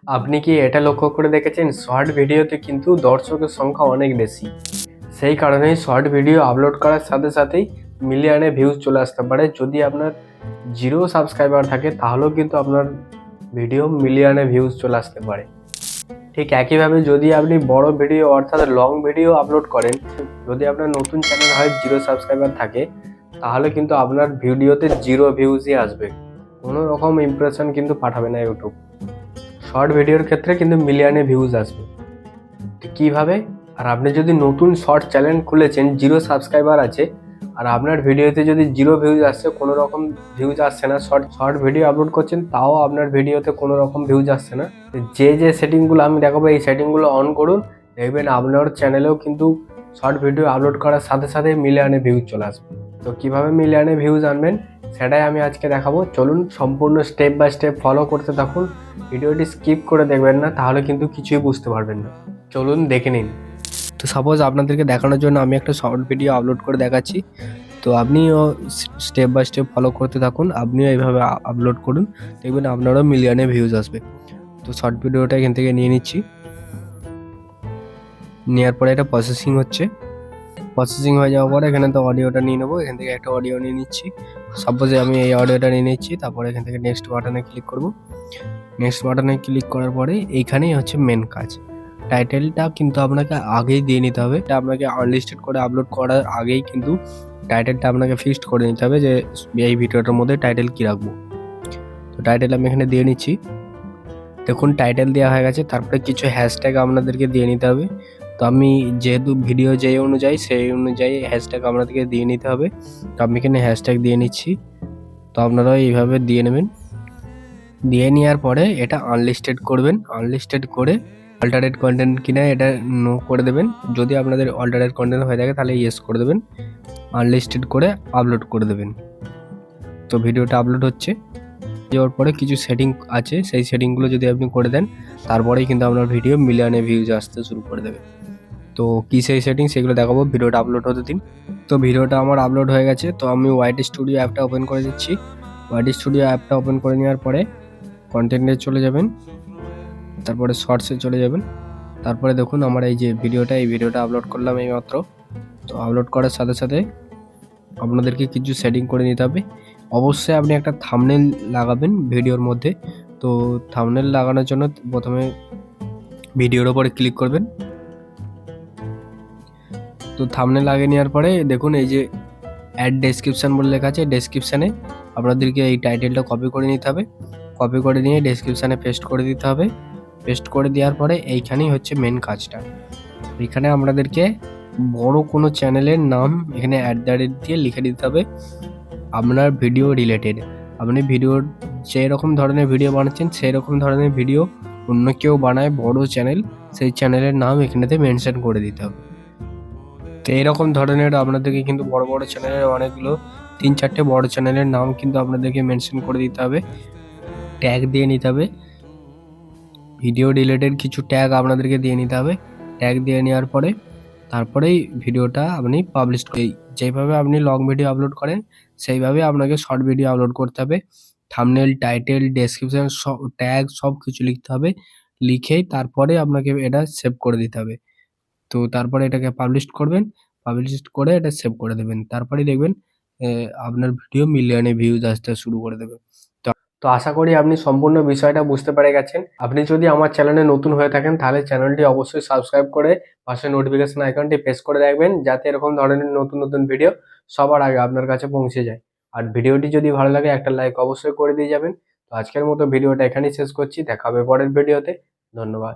আপনি কি এটা লক্ষ্য করে দেখেছেন, শর্ট ভিডিওতে কিন্তু দর্শকের সংখ্যা অনেক বেশি। সেই কারণেই শর্ট ভিডিও আপলোড করার সাথে সাথেই মিলিয়নে ভিউজ চলে আসতে পারে। যদি আপনার 0 সাবস্ক্রাইবার থাকে তাহলেও কিন্তু আপনার ভিডিও মিলিয়নে ভিউজ চলে আসতে পারে। ঠিক একইভাবে যদি আপনি বড় ভিডিও অর্থাৎ লং ভিডিও আপলোড করেন, যদি আপনার নতুন চ্যানেল হয় 0 সাবস্ক্রাইবার থাকে, তাহলে কিন্তু আপনার ভিডিওতে 0 ভিউজই আসবে, কোনো রকম ইমপ্রেশন কিন্তু পাঠাবে না ইউটিউব। শর্ট ভিডিওর ক্ষেত্রে কিন্তু মিলিয়নে ভিউজ আসবে। তো কীভাবে? আর আপনি যদি নতুন শর্ট চ্যানেল খুলেছেন, 0 সাবস্ক্রাইবার আছে, আর আপনার ভিডিওতে যদি 0 ভিউজ আসছে, কোনো রকম ভিউজ আসছে না, শর্ট ভিডিও আপলোড করছেন তাও আপনার ভিডিওতে কোনো রকম ভিউজ আসছে না, যে সেটিংগুলো আমি দেখাবো এই সেটিংগুলো অন করুন, দেখবেন আপনার চ্যানেলেও কিন্তু শর্ট ভিডিও আপলোড করার সাথে সাথে মিলিয়নে ভিউজ চলে আসবে। তো কীভাবে মিলিয়নে ভিউজ আনবেন সেটাই আমি আজকে দেখাবো। চলুন সম্পূর্ণ স্টেপ বাই স্টেপ ফলো করতে থাকুন, ভিডিওটি স্কিপ করে দেখবেন না, তাহলে কিন্তু কিছুই বুঝতে পারবেন না। চলুন দেখে নিন। তো সাপোজ আপনাদেরকে দেখানোর জন্য আমি একটা শর্ট ভিডিও আপলোড করে দেখাচ্ছি, তো আপনিও স্টেপ বাই স্টেপ ফলো করতে থাকুন, আপনিও এইভাবে আপলোড করুন, দেখবেন আপনারও মিলিয়নে ভিউজ আসবে। তো শর্ট ভিডিওটা এখান থেকে নিয়ে নিচ্ছি, নেওয়ার পরে এটা প্রসেসিং হচ্ছে, প্রসেসিং হয়ে যাওয়ার পরে এখানে তো অডিওটা নিয়ে নেবো, এখান থেকে একটা অডিও নিয়ে নিচ্ছি। সাপোজে আমি এই অডিওটা নিয়ে নিচ্ছি, তারপরে এখান থেকে নেক্সট বাটনে ক্লিক করব। নেক্সট বাটনে ক্লিক করার পরে এইখানেই হচ্ছে মেন কাজ, টাইটেলটা কিন্তু আপনাকে আগেই দিয়ে নিতে হবে। এটা আপনাকে আনলিস্টেড করে আপলোড করার আগেই কিন্তু টাইটেলটা আপনাকে ফিক্সড করে নিতে হবে যে এই ভিডিওটার মধ্যে টাইটেল কী রাখবো। তো টাইটেল আমি এখানে দিয়ে নিচ্ছি, দেখুন টাইটেল দেওয়া হয়ে গেছে। তারপরে কিছু হ্যাশট্যাগ আপনাদেরকে দিয়ে নিতে হবে। তো আমি যেহেতু ভিডিও যেই অনুযায়ী সেই অনুযায়ী হ্যাশট্যাগ আপনাদেরকে দিয়ে নিতে হবে, তো আমি এখানে হ্যাশট্যাগ দিয়ে নিচ্ছি। তো আপনারাও এইভাবে দিয়ে নেবেন। দিয়ে নেওয়ার পরে এটা আনলিস্টেড করবেন, আনলিস্টেড করে অল্টারেট কন্টেন্ট কিনা এটা নো করে দেবেন। যদি আপনাদের অল্টারেট কন্টেন্ট হয়ে থাকে তাহলে ইয়েস করে দেবেন, আনলিস্টেড করে আপলোড করে দেবেন। তো ভিডিওটা আপলোড হচ্ছে, যাওয়ার পরে কিছু সেটিং আছে, সেই সেটিংগুলো যদি আপনি করে দেন তারপরেই কিন্তু আপনার ভিডিও মিলিয়নে ভিউজ আসতে শুরু করে দেবে। তো কী সেই সেটিং সেগুলো দেখাবো, ভিডিওটা আপলোড হতে দিন। তো ভিডিওটা আমার আপলোড হয়ে গেছে, তো আমি ওয়াইটি স্টুডিও অ্যাপটা ওপেন করে দিচ্ছি। ওয়াইটি স্টুডিও অ্যাপটা ওপেন করে নেওয়ার পরে কন্টেন্টে চলে যাবেন, তারপরে শর্টসে চলে যাবেন। তারপরে দেখুন আমার এই যে এই ভিডিওটা আপলোড করলাম এইমাত্র। তো আপলোড করার সাথে সাথে আপনাদেরকে কিছু সেটিং করে নিতে হবে। অবশ্যই আপনি একটা থাম্বনেল লাগাবেন ভিডিওর মধ্যে। তো থাম্বনেল লাগানোর জন্য প্রথমে ভিডিওর ওপরে ক্লিক করবেন। তো থাম্বনেল লাগিয়ে নেওয়ার পরে দেখুন এই যে অ্যাড ডেসক্রিপশান বলে লেখা আছে, ডেসক্রিপশানে আপনাদেরকে এই টাইটেলটা কপি করে নিতে হবে। কপি করে নিয়ে ডেসক্রিপশানে পেস্ট করে দিতে হবে। পেস্ট করে দেওয়ার পরে এইখানেই হচ্ছে মেন কাজটা। এখানে আপনাদেরকে বড় কোনো চ্যানেলের নাম এখানে @ দিয়ে লিখে দিতে হবে, আপনার ভিডিও রিলেটেড। আপনি ভিডিওর যেরকম ধরনের ভিডিও বানাচ্ছেন সেই রকম ধরনের ভিডিও অন্য কেউ বানায় বড় চ্যানেল, সেই চ্যানেলের নাম এখানেতে মেনশন করে দিতে হবে। তো এইরকম ধরনের আপনাদেরকে কিন্তু বড় বড় চ্যানেলের অনেকগুলো 3-4টে বড় চ্যানেলের নাম কিন্তু আপনাদেরকে মেনশন করে দিতে হবে, ট্যাগ দিয়ে নিতে হবে। ভিডিও রিলেটেড কিছু ট্যাগ আপনাদেরকে দিয়ে নিতে হবে। ট্যাগ দিয়ে নেওয়ার পরে তারপরেই ভিডিওটা আপনি পাবলিশ করে, যেভাবে আপনি লং ভিডিও আপলোড করেন সেইভাবে আপনাকে শর্ট ভিডিও আপলোড করতে হবে। থাম্বনেল, টাইটেল, ডেসক্রিপশন সব ট্যাগ সব কিছু লিখতে হবে। লিখেই তারপরে আপনাকে এটা সেভ করে দিতে হবে। তো তারপরে এটাকে পাবলিশ করবেন, পাবলিশ করে এটা সেভ করে দেবেন। তারপরেই দেখবেন আপনার ভিডিও মিলিয়নে ভিউজ আসতে শুরু করে দেবে। তো আশা করি আপনি সম্পূর্ণ বিষয়টা বুঝতে পেরে গেছেন। আপনি যদি আমার চ্যানেলে নতুন হয়ে থাকেন তাহলে চ্যানেলটি অবশ্যই সাবস্ক্রাইব করে পাশে নোটিফিকেশন আইকনটি প্রেস করে রাখবেন, যাতে এরকম ধরনের নতুন নতুন ভিডিও সবার আগে আপনার কাছে পৌঁছে যায়। আর ভিডিওটি যদি ভালো লাগে একটা লাইক অবশ্যই করে দিয়ে যাবেন। তো আজকের মতো ভিডিওটা এখানেই শেষ করছি, দেখা হবে পরের ভিডিওতে। ধন্যবাদ।